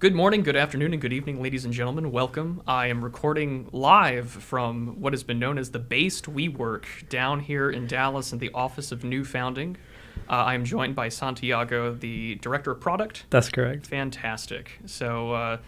Good morning, good afternoon, and good evening, ladies and gentlemen. Welcome. I am recording live from what has been known as the Based WeWork down here in Dallas in the office of Newfounding. I am joined by Santiago, the Director of Product. That's correct. Fantastic. So I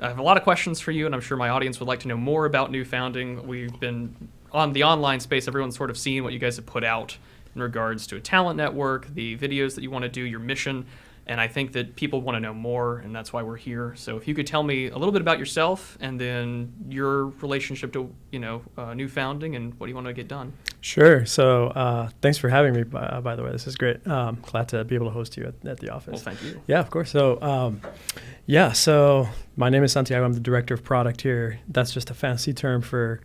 have a lot of questions for you, and I'm sure my audience would like to know more about Newfounding. We've been on the online space. Everyone's sort of seen what you guys have put out in regards to a talent network, the videos that you want to do, your mission. And I think that people want to know more, and that's why we're here. So if you could tell me a little bit about yourself and then your relationship to, Newfounding and what do you want to get done? Sure. So thanks for having me, by the way. This is great. Glad to be able to host you at the office. Well, thank you. Yeah, of course. So, so my name is Santiago. I'm the Director of Product here. That's just a fancy term for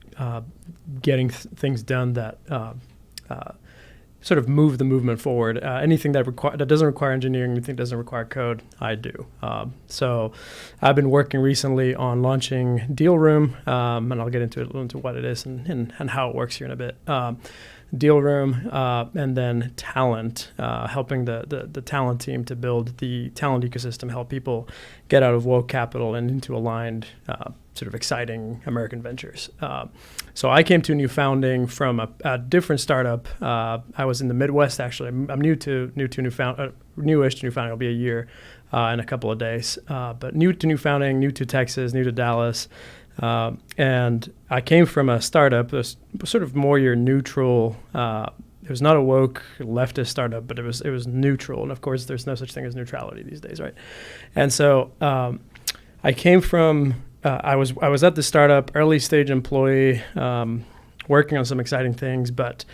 getting things done that sort of move the movement forward. Anything that doesn't require engineering, anything that doesn't require code, I do. So I've been working recently on launching Deal Room, and I'll get into what it is and how it works here in a bit. Deal Room, and then Talent, helping the talent team to build the talent ecosystem, help people get out of woke capital and into aligned, sort of exciting American ventures. So I came to Newfounding from a different startup. I was in the Midwest, actually. I'm newish to Newfounding. It'll be a year in a couple of days. But new to Newfounding, new to Texas, new to Dallas. And I came from a startup that was sort of more your neutral. It was not a woke leftist startup, but it was neutral. And of course, there's no such thing as neutrality these days, right? And so I came from. I was at the startup, early stage employee, working on some exciting things, but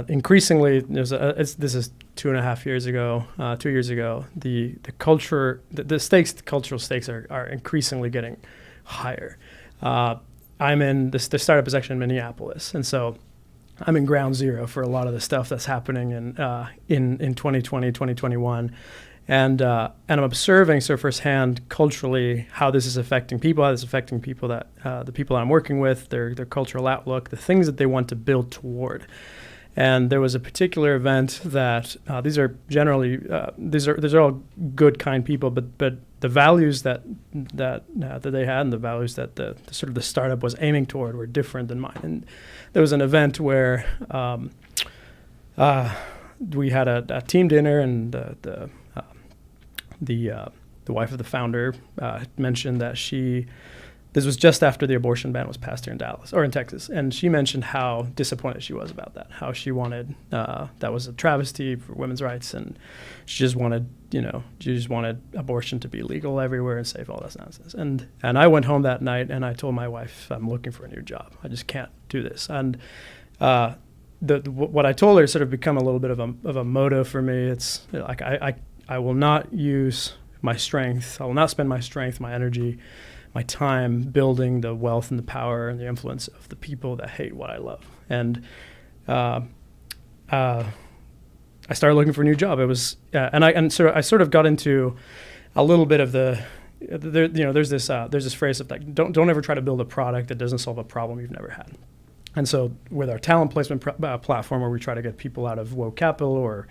increasingly, this is 2.5 years ago, 2 years ago. The cultural stakes are increasingly getting higher. I'm in the startup is actually in Minneapolis, and so I'm in ground zero for a lot of the stuff that's happening in 2020, 2021. And I'm observing sort of firsthand culturally how this is affecting people, how this is affecting people that the people I'm working with, their cultural outlook, the things that they want to build toward. And there was a particular event that these are generally these are all good, kind people, but the values that they had and the values that the sort of the startup was aiming toward were different than mine. And there was an event where we had a team dinner, and the wife of the founder mentioned that this was just after the abortion ban was passed here in Dallas or in Texas, and she mentioned how disappointed she was about that, how she wanted that was a travesty for women's rights, and she just wanted abortion to be legal everywhere and safe, all that nonsense. And I went home that night and I told my wife, I'm looking for a new job. I just can't do this. And what I told her sort of become a little bit of a motto for me. It's like I will not use my strength. I will not spend my strength, my energy, my time building the wealth and the power and the influence of the people that hate what I love. And I started looking for a new job. It was, I sort of got into a little bit of there's this phrase of like, don't ever try to build a product that doesn't solve a problem you've never had. And so with our talent placement platform, where we try to get people out of woke capital or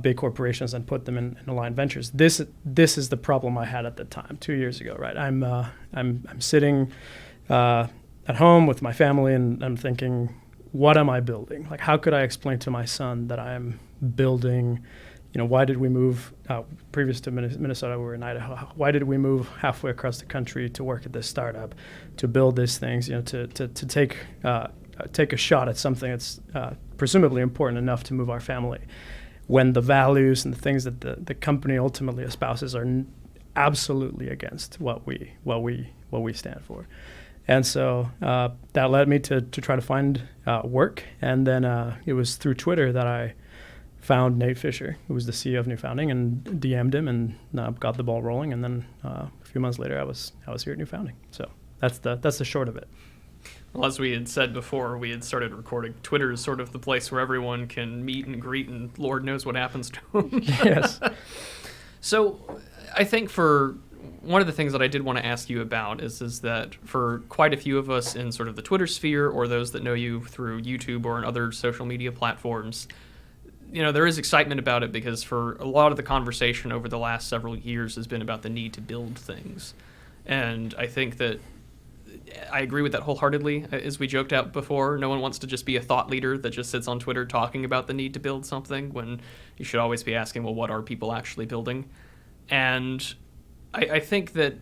big corporations and put them in aligned ventures. This is the problem I had at the time, 2 years ago, right? I'm sitting at home with my family, and I'm thinking, what am I building? Like, how could I explain to my son that I'm building? Why did we move? Previous to Minnesota, we were in Idaho. Why did we move halfway across the country to work at this startup, to build these things? To take a shot at something that's presumably important enough to move our family, when the values and the things that the company ultimately espouses are absolutely against what we stand for. And so that led me to try to find work. And then it was through Twitter that I found Nate Fisher, who was the CEO of Newfounding, and DM'd him and got the ball rolling. And then a few months later, I was here at Newfounding. So that's the short of it. Well, as we had said before, we had started recording. Twitter is sort of the place where everyone can meet and greet, and Lord knows what happens to them. Yes. So I think for one of the things that I did want to ask you about is that for quite a few of us in sort of the Twitter sphere, or those that know you through YouTube or in other social media platforms, there is excitement about it because for a lot of the conversation over the last several years has been about the need to build things. And I think that I agree with that wholeheartedly. As we joked out before, no one wants to just be a thought leader that just sits on Twitter talking about the need to build something, when you should always be asking, well, what are people actually building? And I think that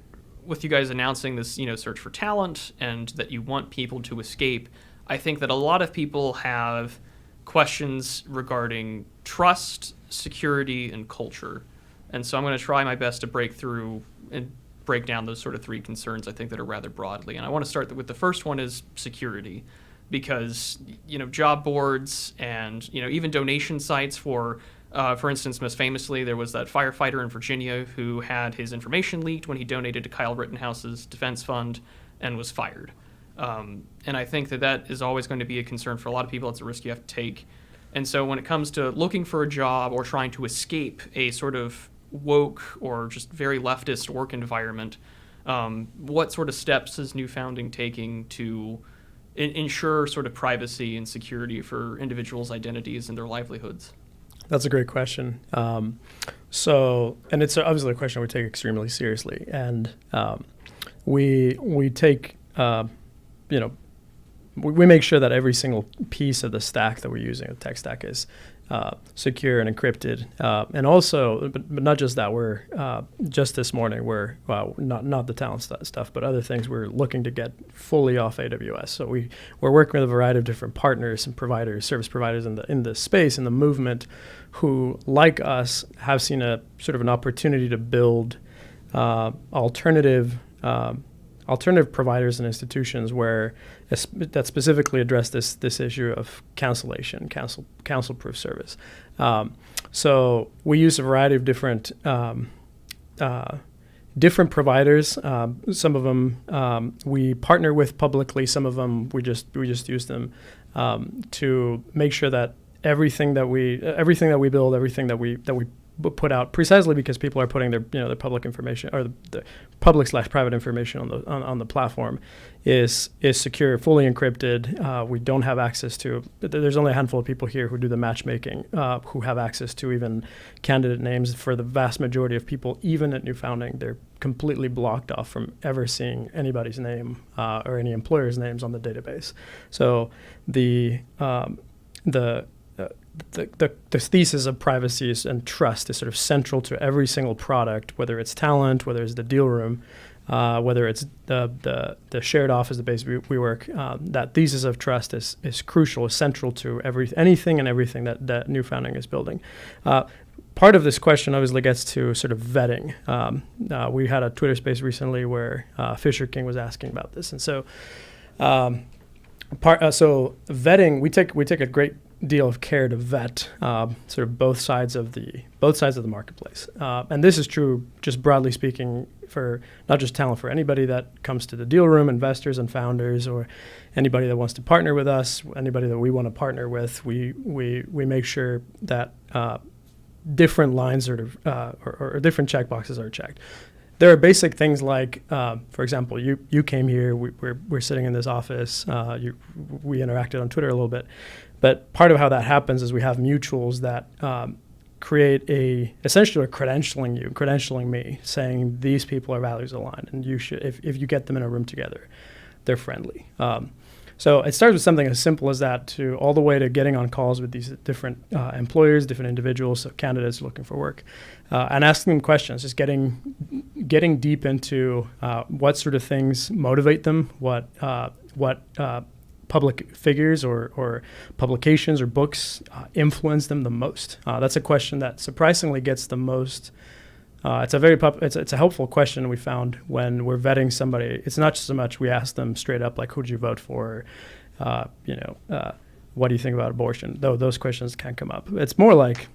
with you guys announcing this, search for talent and that you want people to escape, I think that a lot of people have questions regarding trust, security, and culture. And so I'm going to try my best to break through and break down those sort of three concerns I think that are rather broadly. And I want to start with the first one is security, because job boards and even donation sites for instance, most famously, there was that firefighter in Virginia who had his information leaked when he donated to Kyle Rittenhouse's defense fund and was fired. And I think that is always going to be a concern for a lot of people. It's a risk you have to take. And so when it comes to looking for a job or trying to escape a sort of woke or just very leftist work environment, what sort of steps is Newfounding taking to ensure sort of privacy and security for individuals' identities and their livelihoods? That's a great question. And it's obviously a question we take extremely seriously. And we take, we make sure that every single piece of the stack that we're using, the tech stack, is secure and encrypted. And also, but not just that, we're just this morning, not the talent stuff, but other things we're looking to get fully off AWS. So we're working with a variety of different partners and providers, service providers in the space, in the movement, who, like us, have seen a sort of an opportunity to build alternative providers and institutions that specifically address this issue of counsel-proof service. So we use a variety of different providers. Some of them we partner with publicly. Some of them we just use them to make sure that everything that we build, everything that we put out, precisely because people are putting their public information or the public/private information on the platform, is secure, fully encrypted. We don't have access to. There's only a handful of people here who do the matchmaking, who have access to even candidate names. For the vast majority of people, even at Newfounding, they're completely blocked off from ever seeing anybody's name or any employer's names on the database. So the thesis of privacy and trust is sort of central to every single product, whether it's talent, whether it's the deal room, whether it's the shared office, the base we work. That thesis of trust is crucial, is central to anything and everything that Newfounding is building. Part of this question obviously gets to sort of vetting. We had a Twitter space recently where Fisher King was asking about this, and so vetting, we take a great deal of care to vet sort of both sides of the marketplace, and this is true just broadly speaking for not just talent, for anybody that comes to the deal room, investors and founders, or anybody that wants to partner with us, anybody that we want to partner with. We make sure that different lines or different checkboxes are checked. There are basic things like, for example, you came here. We're sitting in this office. We interacted on Twitter a little bit, but part of how that happens is we have mutuals that create essentially credentialing me, saying these people are values aligned, and you should, if you get them in a room together, they're friendly. So it starts with something as simple as that, to all the way to getting on calls with these different employers, different individuals, so candidates looking for work, and asking them questions, just getting deep into what sort of things motivate them, what public figures or publications or books influence them the most. That's a question that surprisingly gets the most. It's a helpful question we found when we're vetting somebody. It's not so much we ask them straight up like, who'd you vote for, what do you think about abortion? Though those questions can come up. It's more like,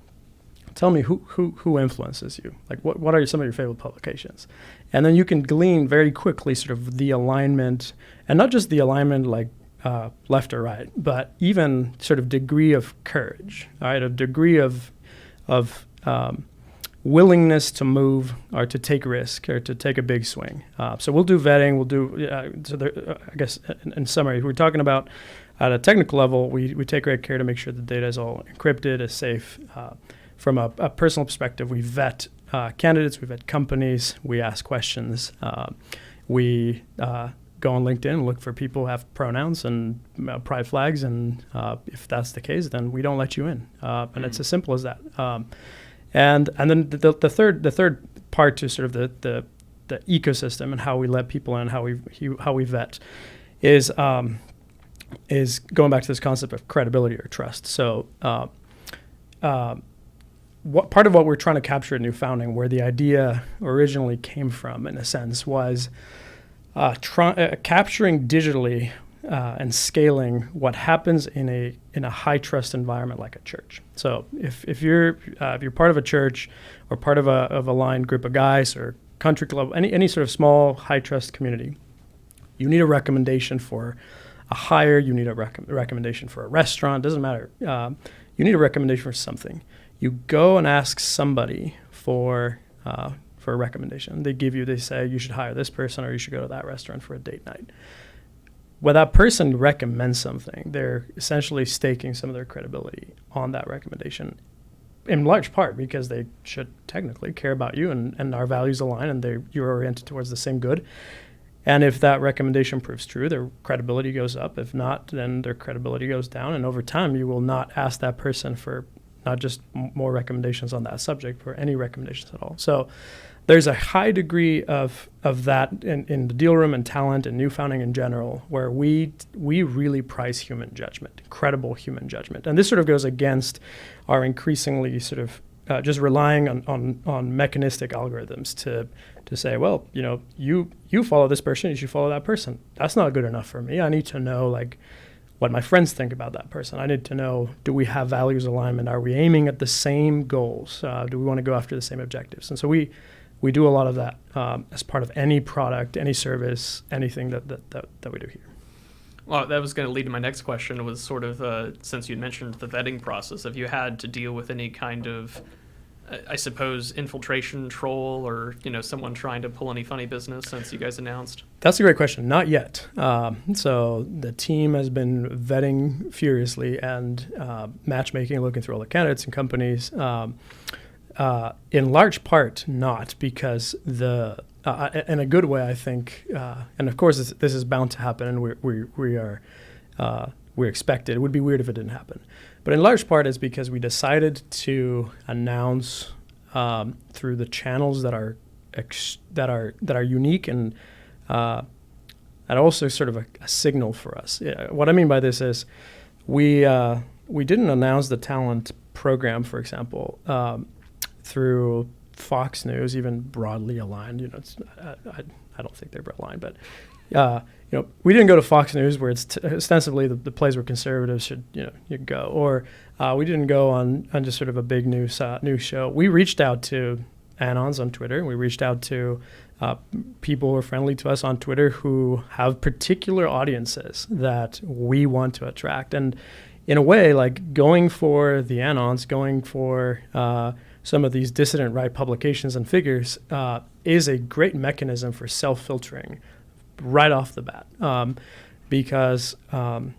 tell me who influences you. Like what are some of your favorite publications? And then you can glean very quickly sort of the alignment, and not just the alignment like left or right, but even sort of degree of courage, right? A degree of willingness to move or to take risk or to take a big swing. So we'll do vetting. We'll do, I guess, in summary, we're talking about at a technical level, we take great care to make sure the data is all encrypted, is safe. From a personal perspective, we vet candidates, we vet companies, we ask questions. We go on LinkedIn and look for people who have pronouns and pride flags, and if that's the case, then we don't let you in. And it's as simple as that. And then the third part to sort of the ecosystem and how we let people in, how we vet, is going back to this concept of credibility or trust. So what part of what we're trying to capture at Newfounding, where the idea originally came from, in a sense, was capturing digitally and scaling what happens in a high trust environment like a church. So if you're part of a church or part of a line group of guys or country club, any sort of small high trust community, you need a recommendation for a hire. You need a recommendation for a restaurant. Doesn't matter. You need a recommendation for something. You go and ask somebody for a recommendation. They say you should hire this person or you should go to that restaurant for a date night. When that person recommends something, they're essentially staking some of their credibility on that recommendation, in large part because they should technically care about you and our values align and you're oriented towards the same good. And if that recommendation proves true, their credibility goes up. If not, then their credibility goes down. And over time, you will not ask that person for not just more recommendations on that subject, but any recommendations at all. So there's a high degree of that in the deal room and talent and Newfounding in general, where we really prize human judgment, incredible human judgment. And this sort of goes against our increasingly sort of just relying on mechanistic algorithms to say, well, you follow this person, you should follow that person. That's not good enough for me. I need to know what my friends think about that person. I need to know, do we have values alignment? Are we aiming at the same goals? Do we want to go after the same objectives? And so we do a lot of that as part of any product, any service, anything that we do here. Well, that was going to lead to my next question, was sort of, since you mentioned the vetting process, have you had to deal with any kind of, I suppose, infiltration troll or, someone trying to pull any funny business since you guys announced? That's a great question. Not yet. So the team has been vetting furiously and matchmaking, looking through all the candidates and companies. In large part, not because in a good way, I think, and of course this is bound to happen, and we're expected. It would be weird if it didn't happen, but in large part, is because we decided to announce through the channels that are unique and also sort of a signal for us. What I mean by this is we didn't announce the talent program, for example, through Fox News, even broadly aligned. I don't think they're aligned, but we didn't go to Fox News where it's ostensibly the place where conservatives should you go, or we didn't go on just sort of a big news show. We reached out to anons on Twitter, and we reached out to people who are friendly to us on Twitter who have particular audiences that we want to attract, and in a way, like going for the anons, going for some of these dissident right publications and figures is a great mechanism for self-filtering right off the bat, because now,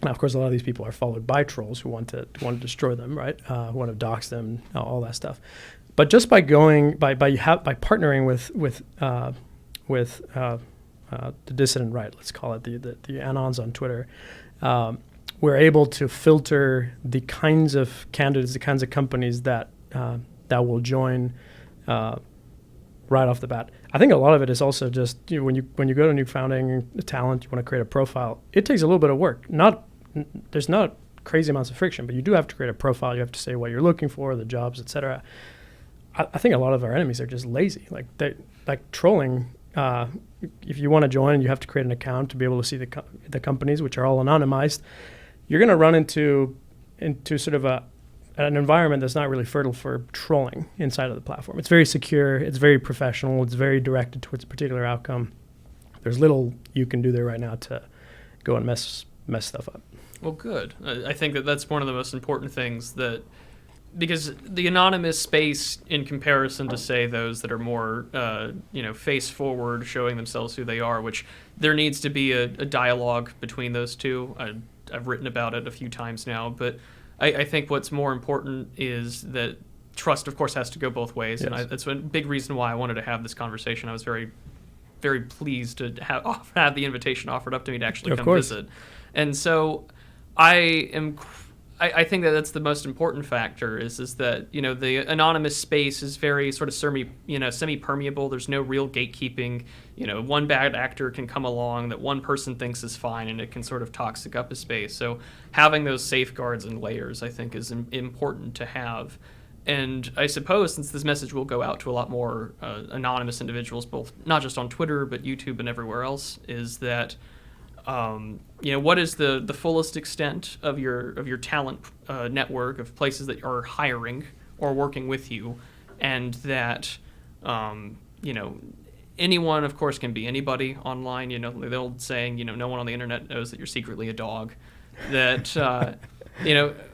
of course, a lot of these people are followed by trolls who want to destroy them, right? Who want to dox them, all that stuff. But just by partnering with the dissident right, let's call it the anons on Twitter, we're able to filter the kinds of candidates, the kinds of companies that will join right off the bat. I think a lot of it is also just when you go to Newfounding talent, you want to create a profile. It takes a little bit of work. There's not crazy amounts of friction, but you do have to create a profile. You have to say what you're looking for, the jobs, etc. I think a lot of our enemies are just lazy. Like trolling. If you want to join, you have to create an account to be able to see the companies, which are all anonymized. You're going to run into sort of an environment that's not really fertile for trolling inside of the platform. It's very secure, it's very professional, it's very directed towards a particular outcome. There's little you can do there right now to go and mess stuff up. Well, good. I think that's one of the most important things that because the anonymous space, in comparison to say those that are more, face forward, showing themselves who they are, which there needs to be a dialogue between those two. I've written about it a few times now, but I think what's more important is that trust, of course, has to go both ways, yes. and that's a big reason why I wanted to have this conversation. I was very, very pleased to have the invitation offered up to me to actually come visit, and so I think that that's the most important factor is that, the anonymous space is very sort of semi-permeable. There's no real gatekeeping. One bad actor can come along that one person thinks is fine, and it can sort of toxic up a space. So having those safeguards and layers, I think, is important to have. And I suppose since this message will go out to a lot more anonymous individuals, both not just on Twitter, but YouTube and everywhere else, is that what is the fullest extent of your talent network of places that are hiring or working with you, and that anyone, of course, can be anybody online. The old saying, no one on the internet knows that you're secretly a dog. That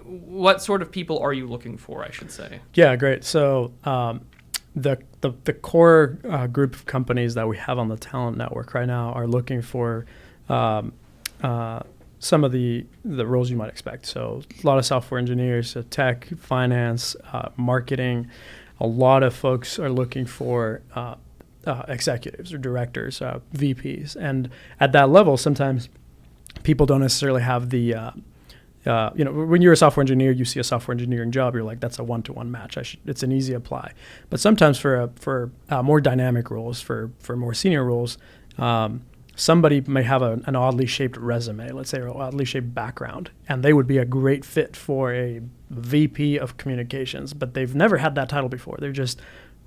what sort of people are you looking for, I should say? Yeah, great. So the core group of companies that we have on the talent network right now are looking for some of the roles you might expect. So a lot of software engineers, tech, finance, marketing. A lot of folks are looking for executives or directors, VPs. And at that level, sometimes people don't necessarily have the, when you're a software engineer, you see a software engineering job, you're like, that's a one-to-one match. It's an easy apply. But sometimes for more dynamic roles, for more senior roles, somebody may have an oddly shaped resume, let's say, or an oddly shaped background, and they would be a great fit for a VP of communications, but they've never had that title before. They're just,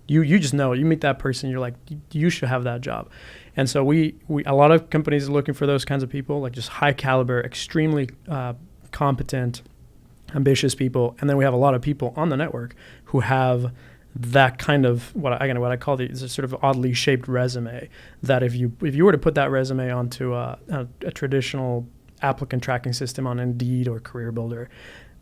you just know, you meet that person, you're like, you should have that job. And so we a lot of companies are looking for those kinds of people, like just high caliber, extremely competent, ambitious people. And then we have a lot of people on the network who have that kind of what I call the sort of oddly shaped resume, that if you were to put that resume onto a traditional applicant tracking system on Indeed or Career Builder,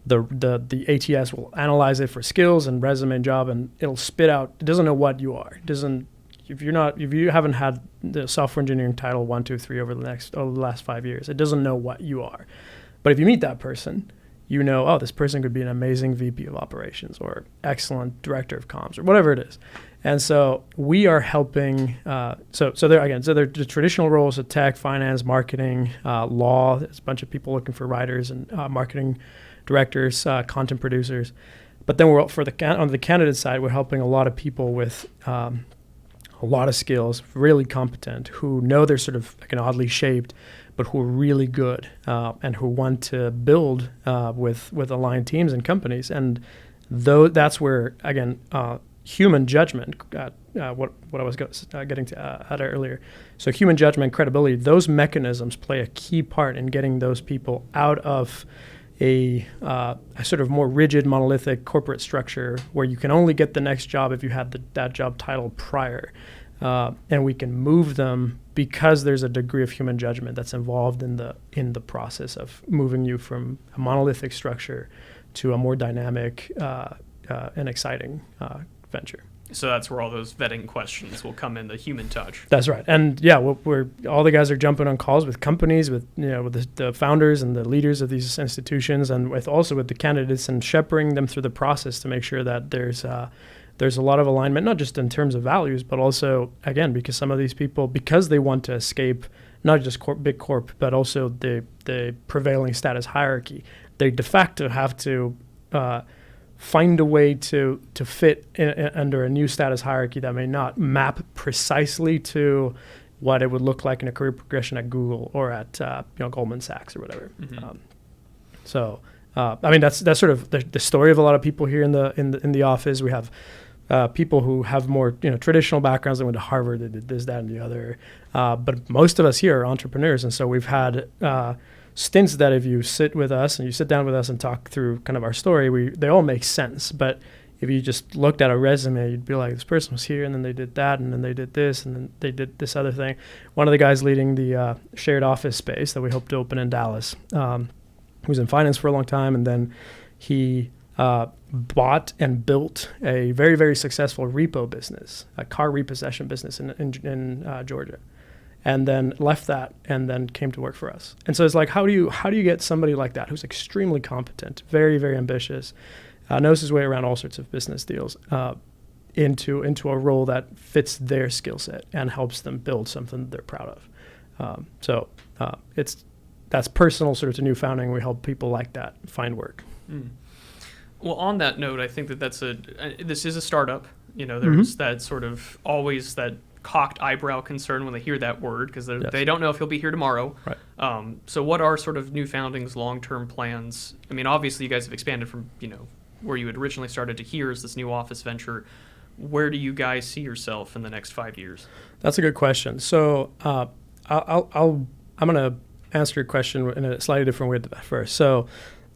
the ATS will analyze it for skills and resume and job, and it'll spit out. It doesn't know what you are. It doesn't. If you haven't had the software engineering title 1, 2, 3 over the last 5 years, it doesn't know what you are. But if you meet that person, you know, this person could be an amazing VP of operations or excellent director of comms or whatever it is. And so we are helping. So they're the traditional roles of tech, finance, marketing, law. There's a bunch of people looking for writers and marketing directors, content producers. But then on the candidate side, we're helping a lot of people with a lot of skills, really competent, who know they're sort of like an oddly shaped, but who are really good and who want to build with aligned teams and companies. And that's where, again, human judgment, what I was getting to at earlier. So human judgment, credibility, those mechanisms play a key part in getting those people out of a sort of more rigid, monolithic corporate structure where you can only get the next job if you had that job title prior. And we can move them because there's a degree of human judgment that's involved in the process of moving you from a monolithic structure to a more dynamic and exciting venture. So that's where all those vetting questions will come in, the human touch. That's right. And yeah, we're all the guys are jumping on calls with companies, with the founders and the leaders of these institutions, and with the candidates, and shepherding them through the process to make sure that there's a lot of alignment, not just in terms of values, but also, again, because some of these people, because they want to escape not just big corp, but also the prevailing status hierarchy, they de facto have to find a way to fit under a new status hierarchy that may not map precisely to what it would look like in a career progression at Google or at Goldman Sachs or whatever. Mm-hmm. That's sort of the story of a lot of people here in the office. We have people who have more traditional backgrounds. They went to Harvard, they did this, that, and the other. But most of us here are entrepreneurs, and so we've had stints that if you sit with us and you sit down with us and talk through kind of our story, they all make sense. But if you just looked at a resume, you'd be like, this person was here, and then they did that, and then they did this, and then they did this other thing. One of the guys leading the shared office space that we hope to open in Dallas, who was in finance for a long time, and then he bought and built a very, very successful repo business, a car repossession business in Georgia, and then left that and then came to work for us. And so it's like, how do you get somebody like that who's extremely competent, very, very ambitious, knows his way around all sorts of business deals, into a role that fits their skill set and helps them build something that they're proud of. That's personal sort of to New Founding. We help people like that find work. Mm. Well, on that note, I think that this is a startup. There's that sort of always that cocked eyebrow concern when they hear that word, because they don't know if he'll be here tomorrow. Right. So what are sort of New Founding's long-term plans? I mean, obviously you guys have expanded from, where you had originally started to here as this new office venture. Where do you guys see yourself in the next 5 years? That's a good question. So I'm going to answer your question in a slightly different way at first. So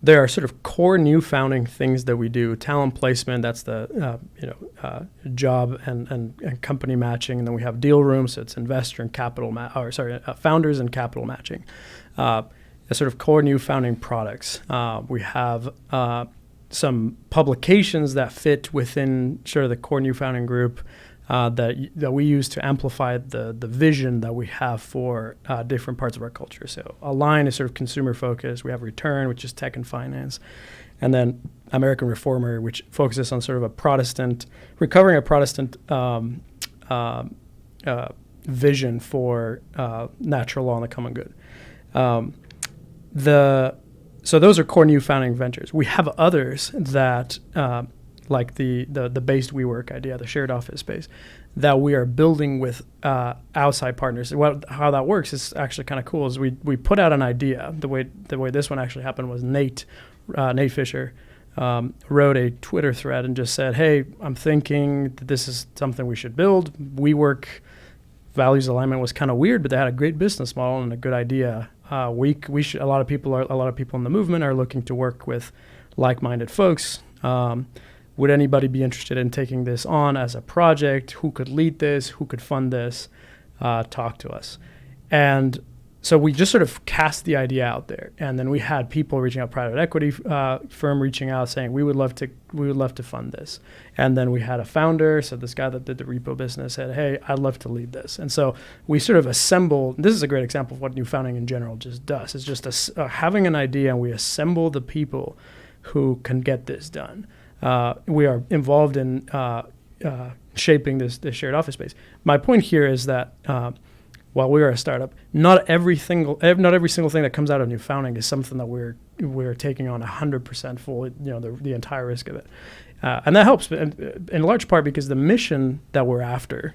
there are sort of core New Founding things that we do. Talent placement, that's the job and company matching. And then we have deal rooms, so it's investor and capital, founders and capital matching. The sort of core New Founding products. We have some publications that fit within sort of the core New Founding group that we use to amplify the vision that we have for different parts of our culture. So Align is sort of consumer focused. We have Return, which is tech and finance. And then American Reformer, which focuses on sort of recovering a Protestant vision for natural law and the common good. So those are core New Founding ventures. We have others that, like the based WeWork idea, the shared office space, that we are building with outside partners. How that works is actually kind of cool. Is we put out an idea. The way this one actually happened was Nate Fisher wrote a Twitter thread and just said, "Hey, I'm thinking that this is something we should build. WeWork values alignment was kind of weird, but they had a great business model and a good idea. A lot of people in the movement are looking to work with like-minded folks. Would anybody be interested in taking this on as a project? Who could lead this? Who could fund this? Talk to us." And so we just sort of cast the idea out there, and then we had people reaching out, private equity firm reaching out saying we would love to fund this. And then we had a founder, so this guy that did the repo business said, "Hey, I'd love to lead this." And so we sort of assemble. This is a great example of what New Founding in general just does. It's just having an idea, and we assemble the people who can get this done. We are involved in shaping this shared office space. My point here is that while we are a startup, not every single thing that comes out of New Founding is something that we're taking on 100% full, the entire risk of it, and that helps in large part because the mission that we're after.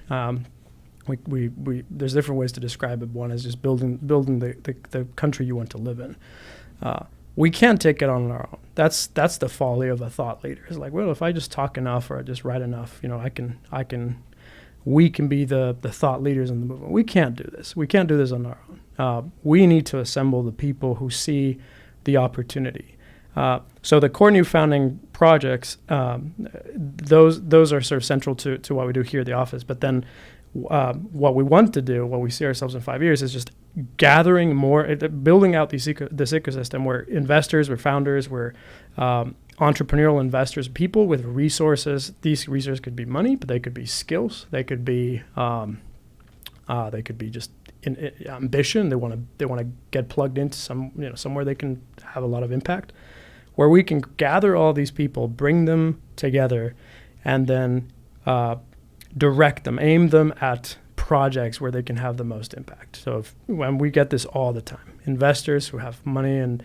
There's different ways to describe it. One is just building the country you want to live in. We can't take it on our own. That's the folly of a thought leader. It's like, well, if I just talk enough or I just write enough, we can be the thought leaders in the movement. We can't do this. We can't do this on our own. We need to assemble the people who see the opportunity. So the core New Founding projects, those are sort of central to what we do here at the office. But then what we want to do, what we see ourselves in 5 years, is just gathering more, building out this ecosystem where investors, we're founders, we're entrepreneurial investors, people with resources. These resources could be money, but they could be skills. They could be just ambition. They want to get plugged into somewhere they can have a lot of impact, where we can gather all these people, bring them together, and then direct them, aim them at projects where they can have the most impact. So when we get this all the time, investors who have money and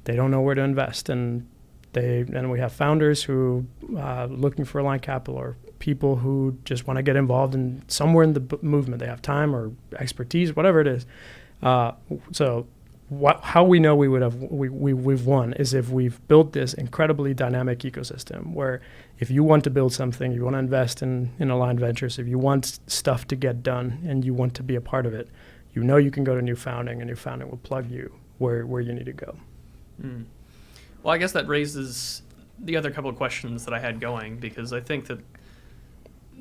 they don't know where to invest, and we have founders who looking for aligned capital, or people who just want to get involved in somewhere in the movement. They have time or expertise, whatever it is. How we know we've won is if we've built this incredibly dynamic ecosystem where if you want to build something, you want to invest in aligned ventures, if you want stuff to get done and you want to be a part of it, you can go to New Founding, and New Founding will plug you where you need to go. Mm. Well, I guess that raises the other couple of questions that I had going, because I think that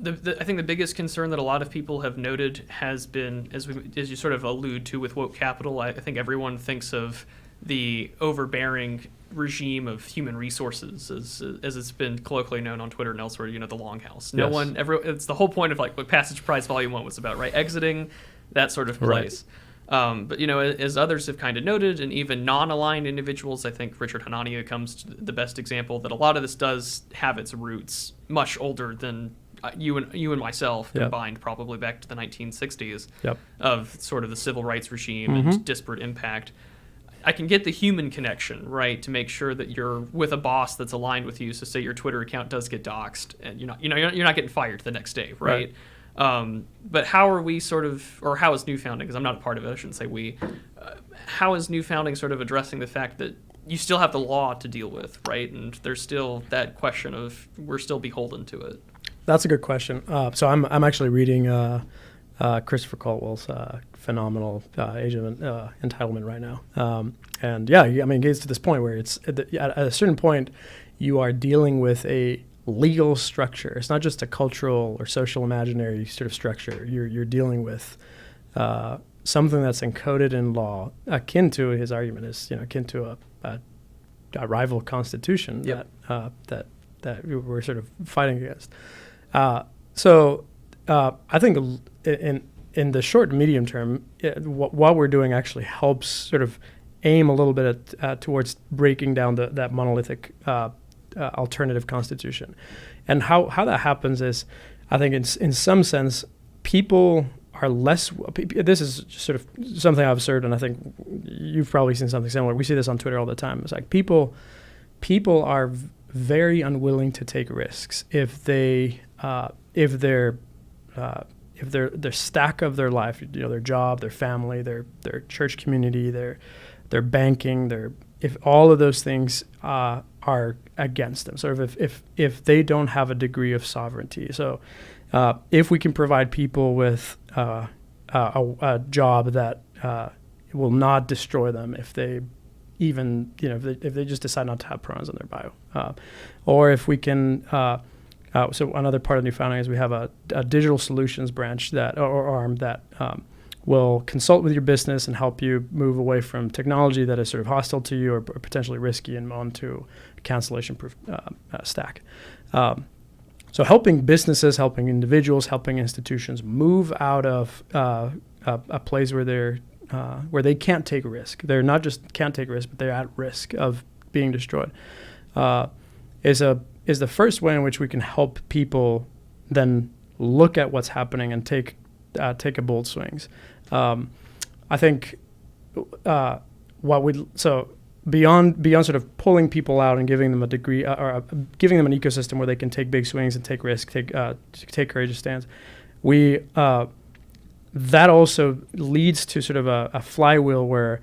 the biggest concern that a lot of people have noted has been, as you sort of allude to with woke capital, I think everyone thinks of the overbearing regime of human resources, as it's been colloquially known on Twitter and elsewhere, the longhouse. It's the whole point of like what Passage Prize Volume 1 was about, right? Exiting that sort of place. Right. But as others have kind of noted, and even non-aligned individuals, I think Richard Hanania comes to the best example that a lot of this does have its roots much older than you and myself combined, probably back to the 1960s of sort of the civil rights regime and disparate impact. I can get the human connection, right, to make sure that you're with a boss that's aligned with you. So say your Twitter account does get doxxed, and you're not getting fired the next day, right? But how are we or how is newfounding? Because I'm not a part of it. I shouldn't say we. How is newfounding sort of addressing the fact that you still have the law to deal with, right? And there's still that question of we're still beholden to it. That's a good question. So I'm actually reading Christopher Caldwell's phenomenal Age of Entitlement right now. And yeah, I mean, it gets to this point where it's at a certain point, you are dealing with a legal structure. It's not just a cultural or social imaginary sort of structure. You're dealing with something that's encoded in law, akin to his argument is akin to a rival constitution that we're sort of fighting against. So I think in the short and medium term, what we're doing actually helps sort of aim a little bit towards breaking down that monolithic alternative constitution. And how that happens is, I think in some sense, people are less, this is sort of something I've observed, and I think you've probably seen something similar. We see this on Twitter all the time. It's like people are very unwilling to take risks if their stack of their life, their job, their family, their church community, their banking, if all of those things are against them, sort of if they don't have a degree of sovereignty. So if we can provide people with a job that will not destroy them if they even, if they just decide not to have pronouns in their bio, or if we can, so another part of newfounding is we have a digital solutions branch or arm that will consult with your business and help you move away from technology that is sort of hostile to you or potentially risky and onto a cancellation-proof stack. So helping businesses, helping individuals, helping institutions move out of a place where they can't take risk. They're not just can't take risk, but they're at risk of being destroyed. Is the first way in which we can help people then look at what's happening and take a bold swings. I think beyond sort of pulling people out and giving them a degree or giving them an ecosystem where they can take big swings and take risks, take courageous stands, that also leads to sort of a flywheel where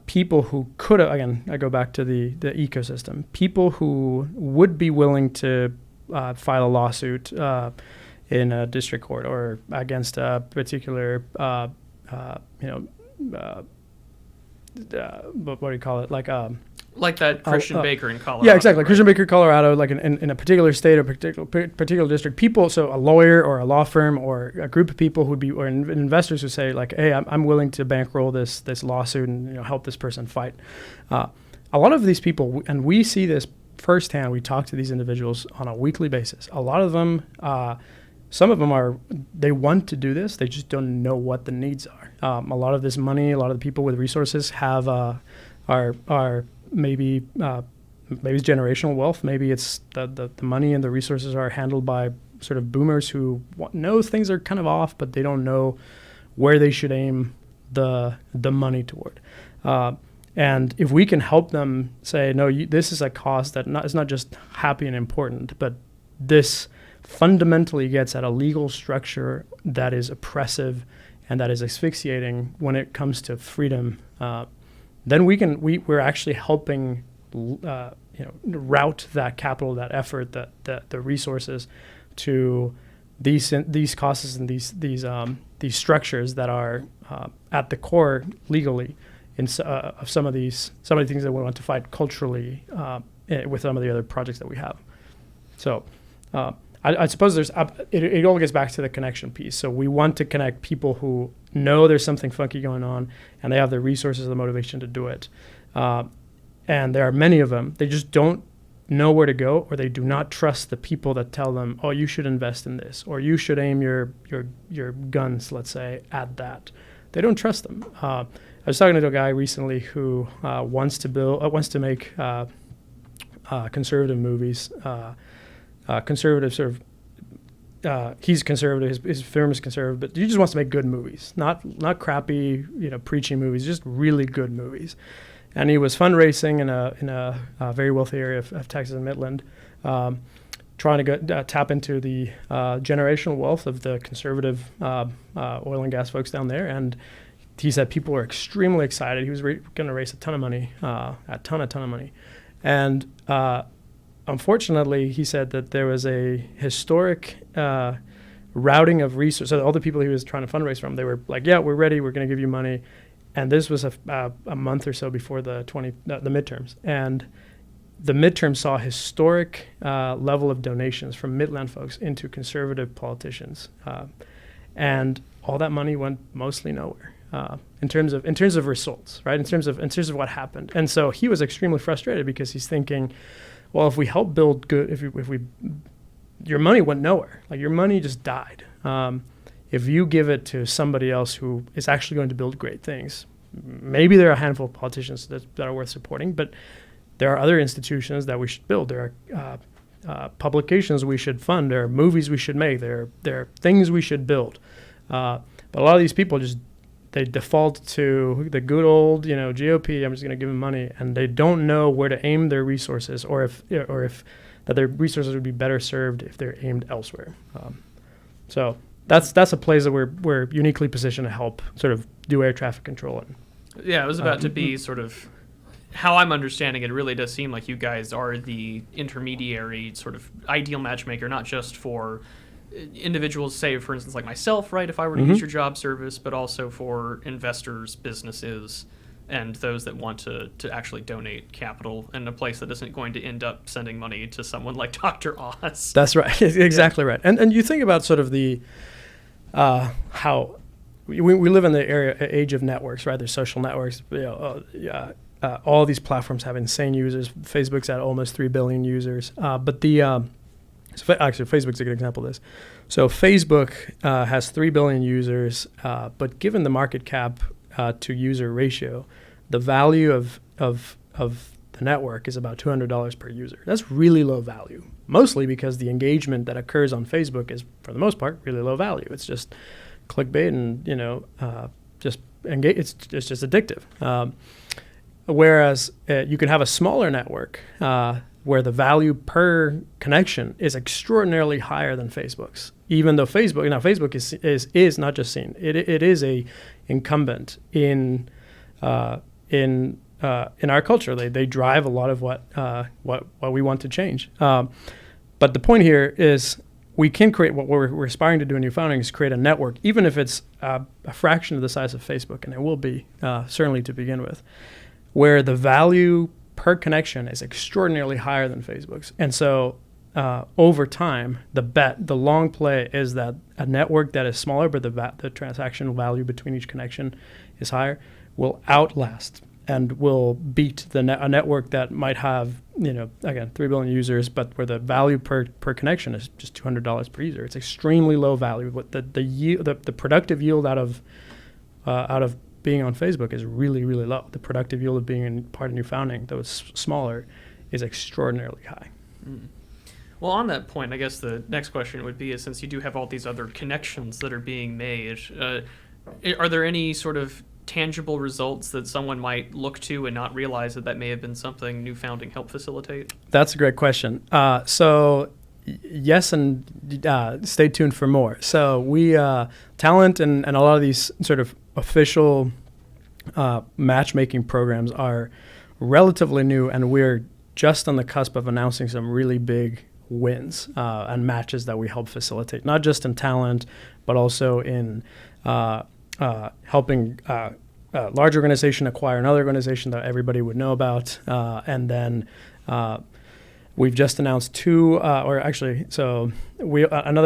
people who could have, again, I go back to the ecosystem, people who would be willing to file a lawsuit in a district court or against a particular, what do you call it? Like that Christian Baker in Colorado. Yeah, exactly. Right? Christian Baker, Colorado, like in a particular state or particular district, people, so a lawyer or a law firm or a group of people or investors who say like, hey, I'm willing to bankroll this lawsuit and help this person fight. A lot of these people, and we see this firsthand, we talk to these individuals on a weekly basis. A lot of them, some of them they want to do this, they just don't know what the needs are. A lot of this money, a lot of the people with resources are maybe it's generational wealth. Maybe it's the money and the resources are handled by sort of boomers who know things are kind of off, but they don't know where they should aim the money toward. And if we can help them say, no, this is a cause that is not just happy and important, but this fundamentally gets at a legal structure that is oppressive and that is asphyxiating when it comes to freedom, then we're actually helping route that capital, that effort, the resources to these causes and these structures that are at the core legally of some of the things that we want to fight culturally with some of the other projects that we have. So I suppose it all gets back to the connection piece. So we want to connect people who know there's something funky going on and they have the resources, the motivation to do it. and there are many of them. They just don't know where to go, or they do not trust the people that tell them, oh, you should invest in this, or you should aim your guns, let's say, at that. They don't trust them. I was talking to a guy recently who wants to make conservative movies, conservative sort of. He's conservative. His firm is conservative, but he just wants to make good movies, not crappy, preachy movies, just really good movies. And he was fundraising in a very wealthy area of Texas and Midland, trying to tap into the generational wealth of the conservative oil and gas folks down there. And he said people were extremely excited. He was going to raise a ton of money, a ton of money. And unfortunately, he said that there was a historic routing of resources. So all the people he was trying to fundraise from, they were like, yeah, we're ready. We're going to give you money. And this was a month or so before the midterms. And the midterms saw a historic level of donations from Midland folks into conservative politicians. And all that money went mostly nowhere in terms of results, right? In terms of what happened. And so he was extremely frustrated because he's thinking, well, if we help build good, if we your money went nowhere. Like, your money just died. If you give it to somebody else who is actually going to build great things, maybe there are a handful of politicians that are worth supporting, but there are other institutions that we should build. There are publications we should fund. There are movies we should make. There are things we should build. But a lot of these people they default to the good old, GOP. I'm just going to give them money, and they don't know where to aim their resources, or if that their resources would be better served if they're aimed elsewhere. So that's a place that we're uniquely positioned to help sort of do air traffic control. Yeah, it was about to be sort of how I'm understanding it. It really does seem like you guys are the intermediary sort of ideal matchmaker, not just for individuals, say, for instance, like myself, right, if I were to use your job service, but also for investors, businesses, and those that want to actually donate capital in a place that isn't going to end up sending money to someone like Dr. Oz. That's right. Exactly right. And you think about sort of the how we live in the age of networks, right? There's social networks. All these platforms have insane users. Facebook's at almost 3 billion users. But actually, Facebook's a good example of this. So Facebook has 3 billion users, but given the market cap to user ratio, the value of the network is about $200 per user. That's really low value, mostly because the engagement that occurs on Facebook is, for the most part, really low value. It's just clickbait and just engage. It's just addictive. Whereas you can have a smaller network where the value per connection is extraordinarily higher than Facebook's. Even though Facebook is not just seen; it is a incumbent in our culture. They drive a lot of what we want to change. But the point here is we can create what we're aspiring to do in newfounding is create a network, even if it's a fraction of the size of Facebook, and it will be certainly to begin with, where the value per connection is extraordinarily higher than Facebook's. And so over time, the long play is that a network that is smaller, but the transactional value between each connection is higher, will outlast and will beat a network that might have, again, 3 billion users, but where the value per connection is just $200 per user. It's extremely low value. What the productive yield out of being on Facebook is really, really low. The productive yield of being in part of newfounding, though it's smaller, is extraordinarily high. Mm. Well, on that point, I guess the next question would be, since you do have all these other connections that are being made, are there any sort of tangible results that someone might look to and not realize that may have been something newfounding helped facilitate? That's a great question. So yes, and stay tuned for more. So we talent and a lot of these sort of official matchmaking programs are relatively new, and we're just on the cusp of announcing some really big wins and matches that we help facilitate, not just in talent, but also in helping a large organization acquire another organization that everybody would know about, and then We've just announced two, another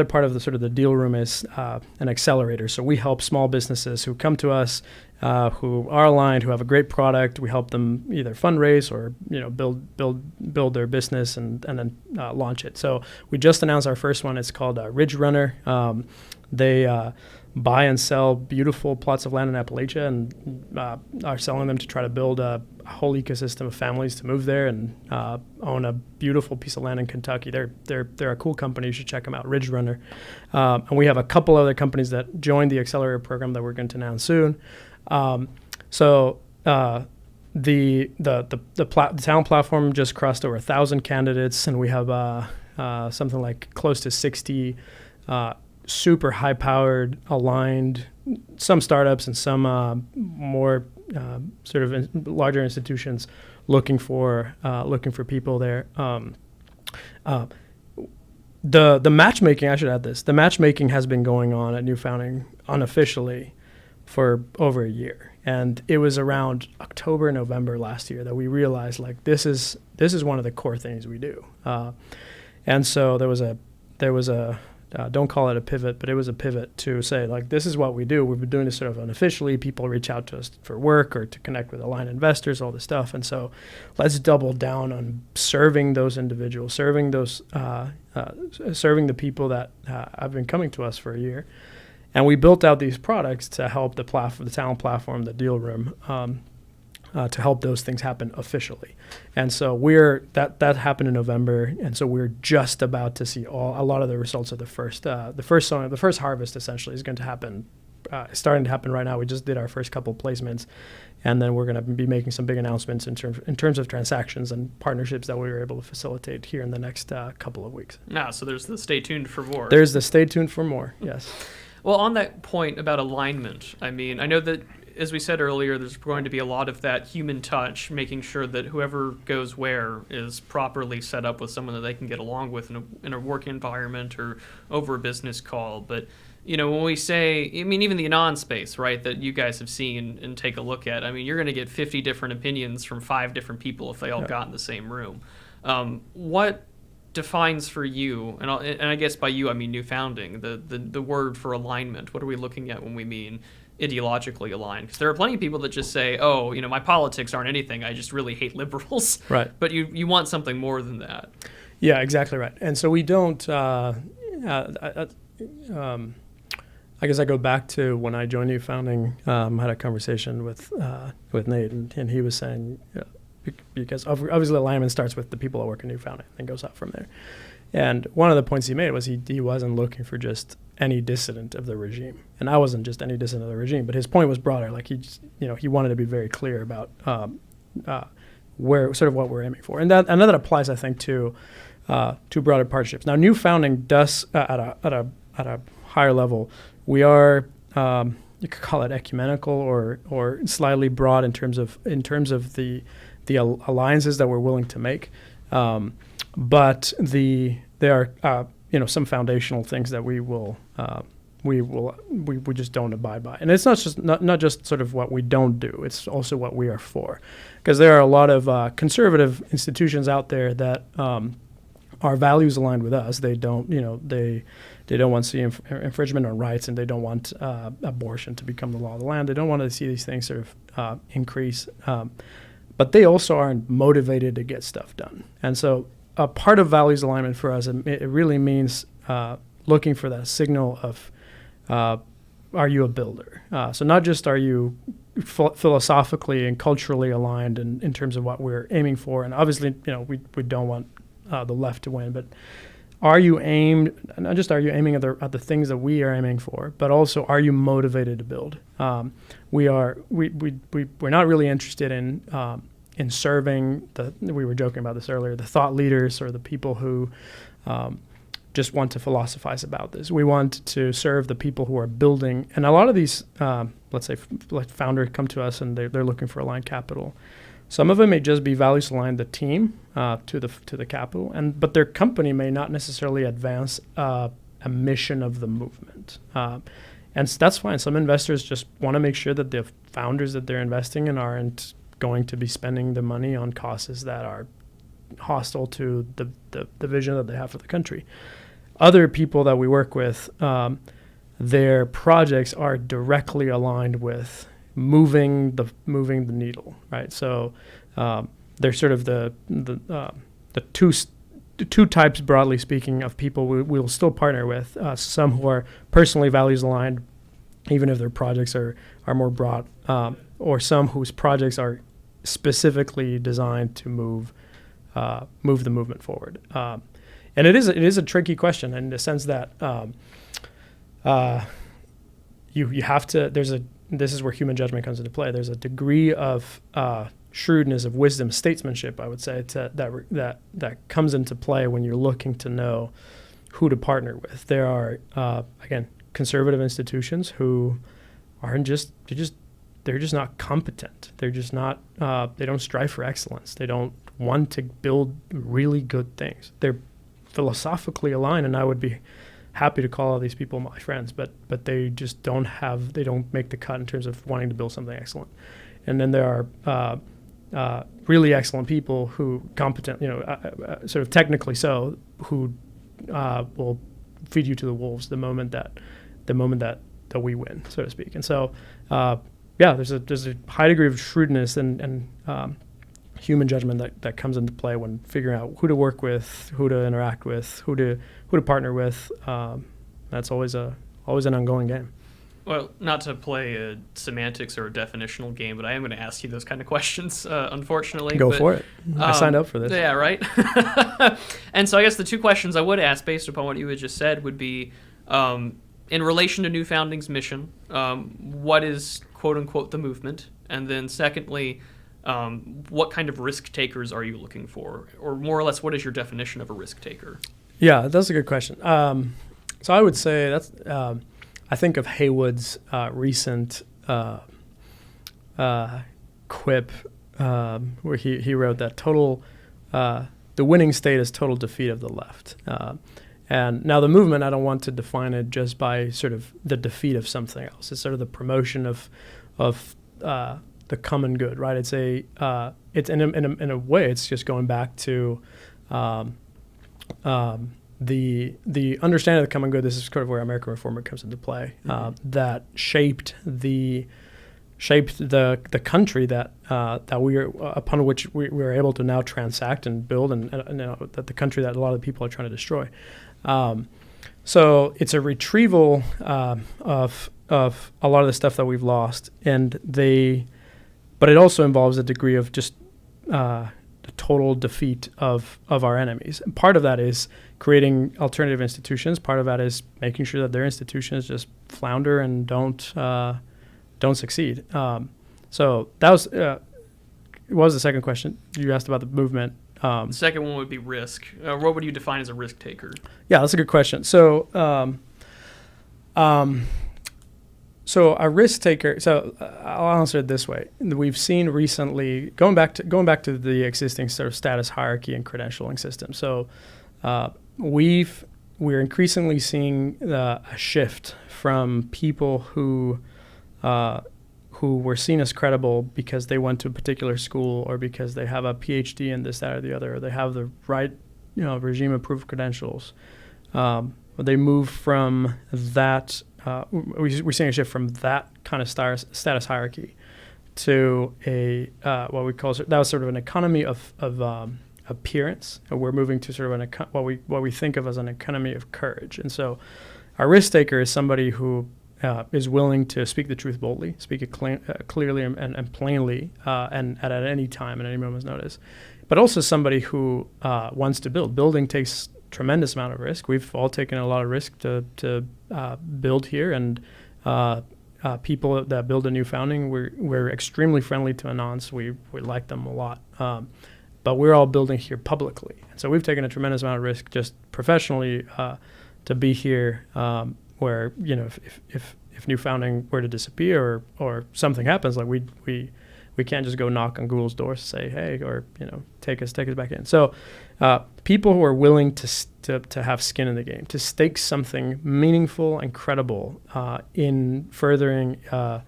part of the sort of the deal room is an accelerator. So we help small businesses who come to us, who are aligned, who have a great product. We help them either fundraise or build their business and then launch it. So we just announced our first one. It's called Ridge Runner. They buy and sell beautiful plots of land in Appalachia and are selling them to try to build a whole ecosystem of families to move there and own a beautiful piece of land in Kentucky. They're a cool company. You should check them out, Ridge Runner. And we have a couple other companies that joined the accelerator program that we're going to announce soon. The talent platform just crossed over 1,000 candidates, and we have something like close to 60 super high-powered, aligned, some startups and some more sort of larger institutions looking for people there. The matchmaking, I should add this. The matchmaking has been going on at Newfounding unofficially for over a year, and it was around October, November last year that we realized like this is one of the core things we do. And so there was a don't call it a pivot, but it was a pivot to say, like, this is what we do. We've been doing this sort of unofficially. People reach out to us for work or to connect with aligned investors, all this stuff. And so let's double down on serving those individuals, serving the people that have been coming to us for a year. And we built out these products to help the talent platform, the deal room, to help those things happen officially. And so that happened in November, and so we're just about to see a lot of the results of the first harvest essentially is going to happen, starting to happen right now. We just did our first couple placements, and then we're going to be making some big announcements in terms of transactions and partnerships that we were able to facilitate here in the next couple of weeks. So there's the stay tuned for more. There's the stay tuned for more, yes. Well, on that point about alignment, I mean, I know that, as we said earlier, there's going to be a lot of that human touch, making sure that whoever goes where is properly set up with someone that they can get along with in a work environment or over a business call. But, when we say, I mean, even the Anon space, right, that you guys have seen and take a look at, I mean, you're going to get 50 different opinions from 5 different people if they all got in the same room. What defines for you, and I guess by you I mean Newfounding, the word for alignment? What are we looking at when we mean ideologically aligned? Because there are plenty of people that just say, my politics aren't anything, I just really hate liberals. Right. But you want something more than that. Yeah, exactly right. And so we don't, I guess I go back to when I joined Newfounding, had a conversation with Nate, and he was saying, because obviously alignment starts with the people that work in Newfounding and goes out from there. And one of the points he made was he wasn't looking for just any dissident of the regime. And I wasn't just any dissident of the regime, but his point was broader. Like he wanted to be very clear about where sort of what we're aiming for. And that applies, I think, to broader partnerships. Now, Newfounding does at a higher level, we are you could call it ecumenical or slightly broad in terms of the alliances that we're willing to make. But there are some foundational things that we just don't abide by, and it's not just sort of what we don't do; it's also what we are for, because there are a lot of conservative institutions out there that are values aligned with us. They don't they don't want to see infringement on rights, and they don't want abortion to become the law of the land. They don't want to see these things sort of increase, but they also aren't motivated to get stuff done, and so. A part of values alignment for us, it really means looking for that signal of, are you a builder? So not just are you philosophically and culturally aligned in terms of what we're aiming for, and obviously, we don't want the left to win, but not just are you aiming at the things that we are aiming for, but also are you motivated to build? We're not really interested in serving we were joking about this earlier, the thought leaders or the people who just want to philosophize about this. We want to serve the people who are building. And a lot of these, let's say, like founders come to us and they're looking for aligned capital. Some of them may just be values aligned, the team to the capital, but their company may not necessarily advance a mission of the movement. And that's fine. Some investors just want to make sure that the founders that they're investing in aren't going to be spending the money on causes that are hostile to the vision that they have for the country. Other people that we work with, their projects are directly aligned with moving the needle, right? So they're sort of the two types, broadly speaking, of people we'll still partner with. Some who are personally values aligned, even if their projects are more broad, or some whose projects are specifically designed to move the movement forward. And it is a tricky question in the sense that you have to. This is where human judgment comes into play. There's a degree of shrewdness, of wisdom, statesmanship, I would say, that comes into play when you're looking to know who to partner with. There are again conservative institutions who aren't they're just not competent. They're just not. They don't strive for excellence. They don't want to build really good things. They're philosophically aligned, and I would be happy to call all these people my friends, but they just don't make the cut in terms of wanting to build something excellent. And then there are really excellent people who competent, sort of technically so, who will feed you to the wolves the moment that we win, so to speak. And so, there's a high degree of shrewdness and human judgment that comes into play when figuring out who to work with, who to interact with, who to partner with. That's always an ongoing game. Well, not to play a semantics or a definitional game, but I am going to ask you those kind of questions, unfortunately. Go for it. I signed up for this. Yeah, right? And so I guess the two questions I would ask based upon what you had just said would be, in relation to Newfounding's mission, what is, quote-unquote, the movement? And then secondly, what kind of risk takers are you looking for? Or more or less, what is your definition of a risk taker? Yeah, that's a good question. So I would say that's... I think of Haywood's recent quip where he wrote that the winning state is total defeat of the left. And now the movement, I don't want to define it just by sort of the defeat of something else. It's sort of the promotion of the common good, right? It's in a way, it's just going back to the understanding of the common good. This is kind of where American reform comes into play. That shaped the country that we are upon which we are able to now transact and build, and that the country that a lot of the people are trying to destroy. So it's a retrieval of a lot of the stuff that we've lost, but it also involves a degree of just the total defeat of our enemies. And part of that is creating alternative institutions. Part of that is making sure that their institutions just flounder and don't succeed. So that was what was the second question? You asked about the movement. The second one would be risk. What would you define as a risk taker? Yeah, that's a good question. So a risk taker. So I'll answer it this way: we've seen recently, going back to the existing sort of status hierarchy and credentialing system. So we're increasingly seeing a shift from people who were seen as credible because they went to a particular school, or because they have a PhD in this, that, or the other, or they have the right regime-approved credentials. They move from that. We're seeing a shift from that kind of status hierarchy to what we call, that was sort of an economy of appearance, and we're moving to sort of what we think of as an economy of courage. And so, our risk taker is somebody who is willing to speak the truth boldly, speak it clearly and plainly, and at any time, at any moment's notice. But also somebody who wants to build. Building takes tremendous amount of risk. We've all taken a lot of risk to build here, and people that build a newfounding, we're extremely friendly to Anons. We like them a lot, but we're all building here publicly. So we've taken a tremendous amount of risk just professionally to be here. Where if newfounding were to disappear or something happens, like we can't just go knock on Google's doors and say, hey, or take us back in. So people who are willing to have skin in the game, to stake something meaningful and credible in furthering a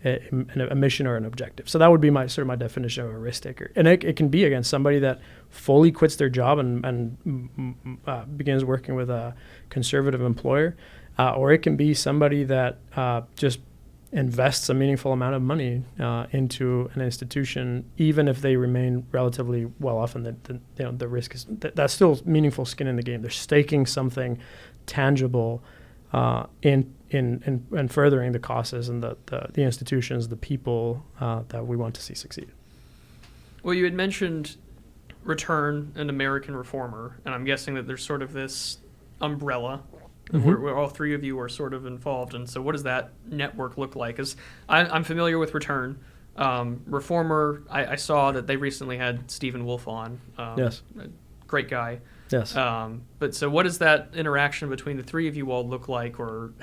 a mission or an objective. So that would be my definition of a risk taker. And it can be, again, somebody that fully quits their job and begins working with a conservative employer, or it can be somebody that just invests a meaningful amount of money into an institution, even if they remain relatively well off, and the risk is that's still meaningful skin in the game. They're staking something tangible in furthering the causes and the institutions, the people that we want to see succeed. Well, you had mentioned Return and American Reformer, and I'm guessing that there's sort of this umbrella where all three of you are sort of involved. And so what does that network look like? Because I'm familiar with Return. Reformer, I saw that they recently had Stephen Wolf on. Yes. A great guy. Yes. But so what does that interaction between the three of you all look like, or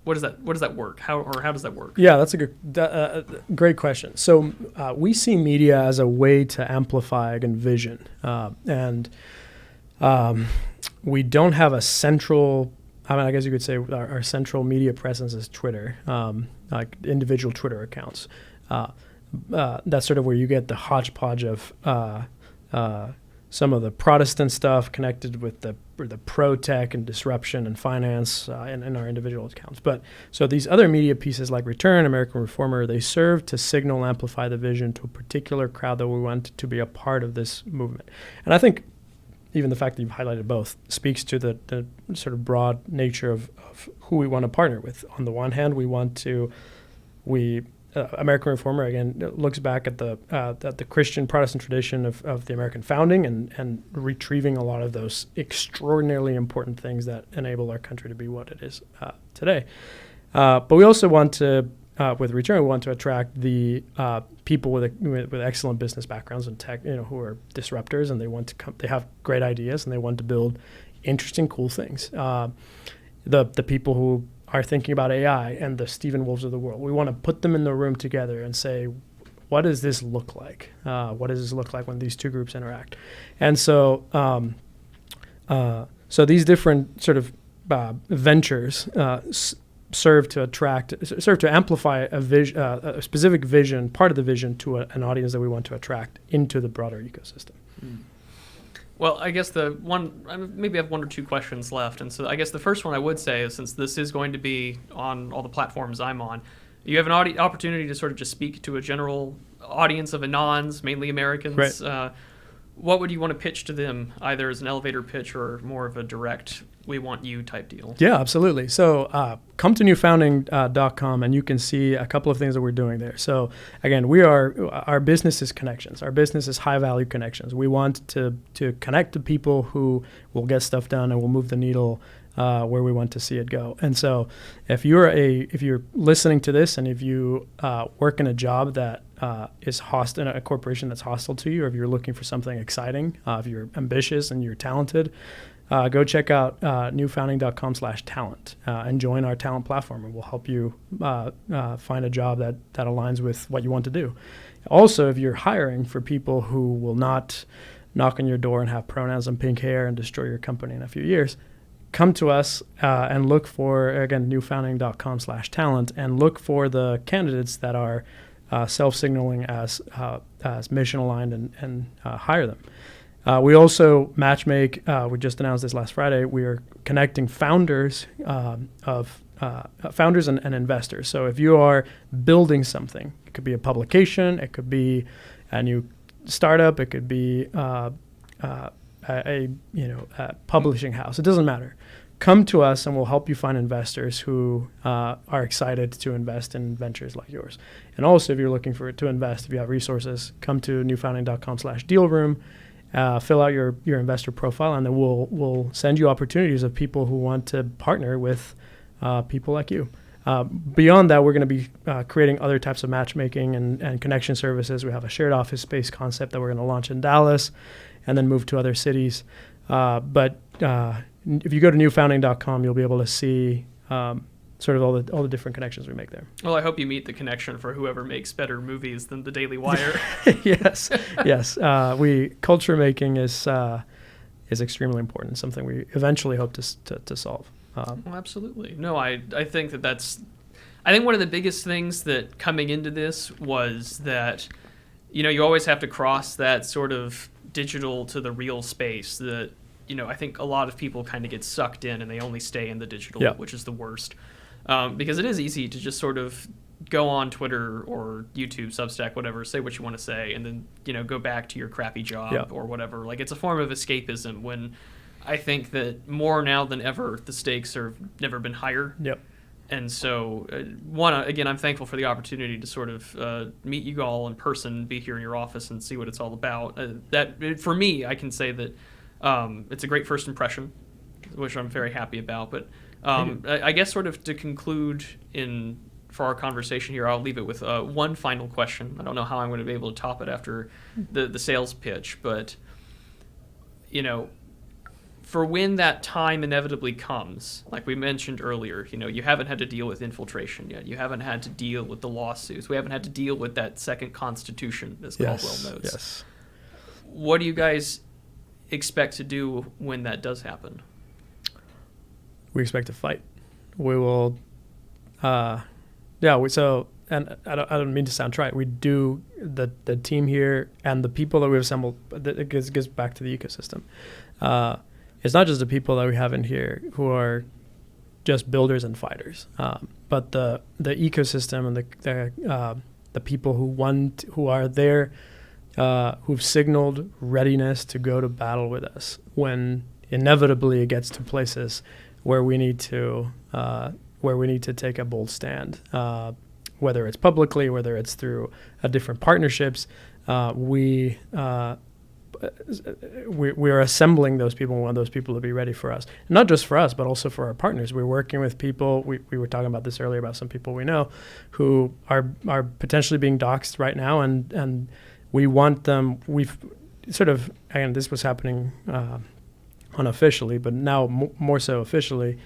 what does that work? How does that work? Yeah, that's a great question. So we see media as a way to amplify, again, vision. And we don't have a central, I guess you could say our central media presence is Twitter, like individual Twitter accounts. That's sort of where you get the hodgepodge of some of the Protestant stuff connected with the pro-tech and disruption and finance in our individual accounts. But so these other media pieces like Return, American Reformer, they serve to signal and amplify the vision to a particular crowd that we want to be a part of this movement. And I think even the fact that you've highlighted both speaks to the sort of broad nature of who we want to partner with. On the one hand, American Reformer, again, looks back at the Christian Protestant tradition of the American founding and retrieving a lot of those extraordinarily important things that enable our country to be what it is today. But we also want to, with Return, we want to attract the people with excellent business backgrounds and tech, who are disruptors, and they want to come. They have great ideas, and they want to build interesting, cool things. The people who are thinking about AI and the Stephen Wolves of the world, we want to put them in the room together and say, what does this look like? What does this look like when these two groups interact? And so, so these different sort of ventures serve to amplify a specific vision, part of the vision, to an audience that we want to attract into the broader ecosystem. Well, I guess maybe I have one or two questions left. And so I guess the first one I would say is, since this is going to be on all the platforms I'm on, you have an opportunity to sort of just speak to a general audience of Anons, mainly Americans. Right. What would you want to pitch to them, either as an elevator pitch or more of a direct, we want you type deal? Yeah, absolutely. So come to newfounding.com and you can see a couple of things that we're doing there. So again, our business is connections. Our business is high value connections. We want to connect to people who will get stuff done and will move the needle where we want to see it go. And so if you're listening to this and if you work in a job that is hostile, in a corporation that's hostile to you, or if you're looking for something exciting, if you're ambitious and you're talented, go check out newfounding.com/talent and join our talent platform, and we'll help you find a job that aligns with what you want to do. Also, if you're hiring for people who will not knock on your door and have pronouns and pink hair and destroy your company in a few years, come to us and look for, again, newfounding.com/talent, and look for the candidates that are self-signaling as mission-aligned and hire them. We also matchmake. We just announced this last Friday. We are connecting founders founders and investors. So if you are building something, it could be a publication, it could be a new startup, it could be a publishing house. It doesn't matter. Come to us and we'll help you find investors who are excited to invest in ventures like yours. And also, if you're looking to invest, if you have resources, come to newfounding.com/dealroom, fill out your investor profile, and then we'll send you opportunities of people who want to partner with people like you. Beyond that, we're going to be creating other types of matchmaking and connection services. We have a shared office space concept that we're going to launch in Dallas and then move to other cities. But if you go to newfounding.com, you'll be able to see sort of all the different connections we make there. Well, I hope you meet the connection for whoever makes better movies than the Daily Wire. Yes. Culture making is extremely important. Something we eventually hope to solve. Well, absolutely. No, I think that's I think one of the biggest things that coming into this was that, you always have to cross that sort of digital to the real space that, I think a lot of people kind of get sucked in and they only stay in the digital, which is the worst. Because it is easy to just sort of go on Twitter or YouTube, Substack, whatever, say what you want to say, and then, go back to your crappy job or whatever. Like, it's a form of escapism when I think that more now than ever, the stakes have never been higher. Yep. And so, again, I'm thankful for the opportunity to sort of meet you all in person, be here in your office, and see what it's all about. For me, I can say that it's a great first impression, which I'm very happy about. But I guess sort of to conclude for our conversation here, I'll leave it with one final question. I don't know how I'm going to be able to top it after the sales pitch, but, for when that time inevitably comes, like we mentioned earlier, you haven't had to deal with infiltration yet. You haven't had to deal with the lawsuits. We haven't had to deal with that second constitution, as Caldwell notes. Yes. What do you guys expect to do when that does happen? We expect to fight. We will, and I don't mean to sound trite. We do, the team here and the people that we've assembled, it goes back to the ecosystem. It's not just the people that we have in here who are just builders and fighters, but the ecosystem and the people who are there, who've signaled readiness to go to battle with us when inevitably it gets to places where we need to take a bold stand, whether it's publicly, whether it's through different partnerships. We are assembling those people. We want those people to be ready for us, not just for us, but also for our partners. We're working with people. We were talking about this earlier about some people we know who are potentially being doxxed right now, and we want them. We've sort of, again, this was happening unofficially, but now more so officially.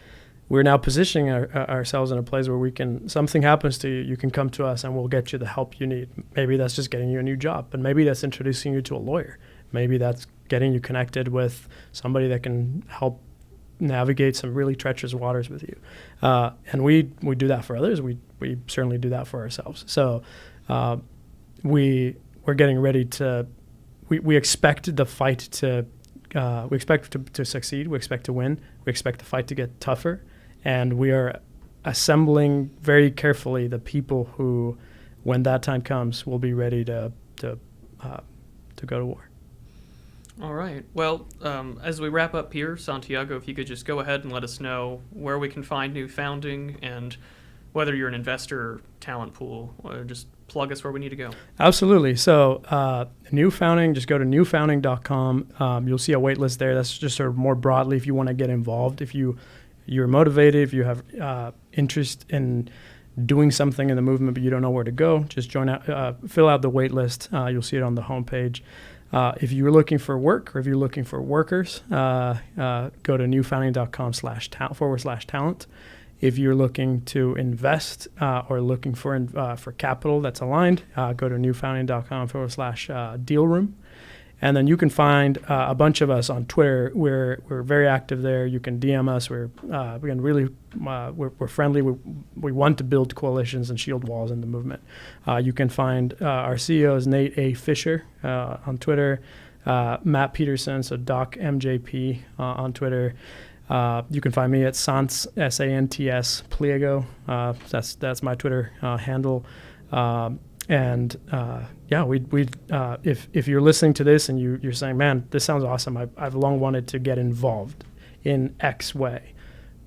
We're now positioning ourselves in a place where something happens to you, you can come to us and we'll get you the help you need. Maybe that's just getting you a new job, but maybe that's introducing you to a lawyer. Maybe that's getting you connected with somebody that can help navigate some really treacherous waters with you. And we do that for others. We certainly do that for ourselves. So we're getting ready to, we expect the fight to, we expect to succeed. We expect to win. We expect the fight to get tougher. And we are assembling very carefully the people who, when that time comes, will be ready to go to war. All right. Well, as we wrap up here, Santiago, if you could just go ahead and let us know where we can find Newfounding and whether you're an investor or talent pool, or just plug us where we need to go. Absolutely. So Newfounding, just go to newfounding.com. You'll see a wait list there. That's just sort of more broadly if you want to get involved. If you're motivated, if you have interest in doing something in the movement but you don't know where to go, just fill out the wait list. You'll see it on the homepage. If you're looking for work or if you're looking for workers, go to newfounding.com/talent. If you're looking to invest or looking for capital that's aligned, go to newfounding.com/deal room. And then you can find a bunch of us on Twitter. We're very active there. You can DM us. We're friendly. We want to build coalitions and shield walls in the movement. You can find our CEO is Nate A. Fisher on Twitter, Matt Peterson, so Doc MJP on Twitter. You can find me at Sants, S-A-N-T-S, Pliego. That's my Twitter handle. If you're listening to this and you're saying, man, this sounds awesome, I've long wanted to get involved in X way,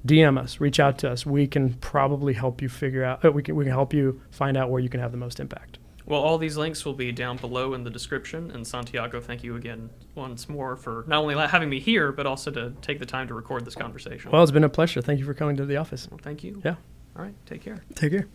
DM us, reach out to us. We can probably help you figure out, we can help you find out where you can have the most impact. Well, all these links will be down below in the description. And Santiago, thank you again once more for not only having me here, but also to take the time to record this conversation. Well, it's been a pleasure. Thank you for coming to the office. Well, thank you. Yeah. All right. Take care. Take care.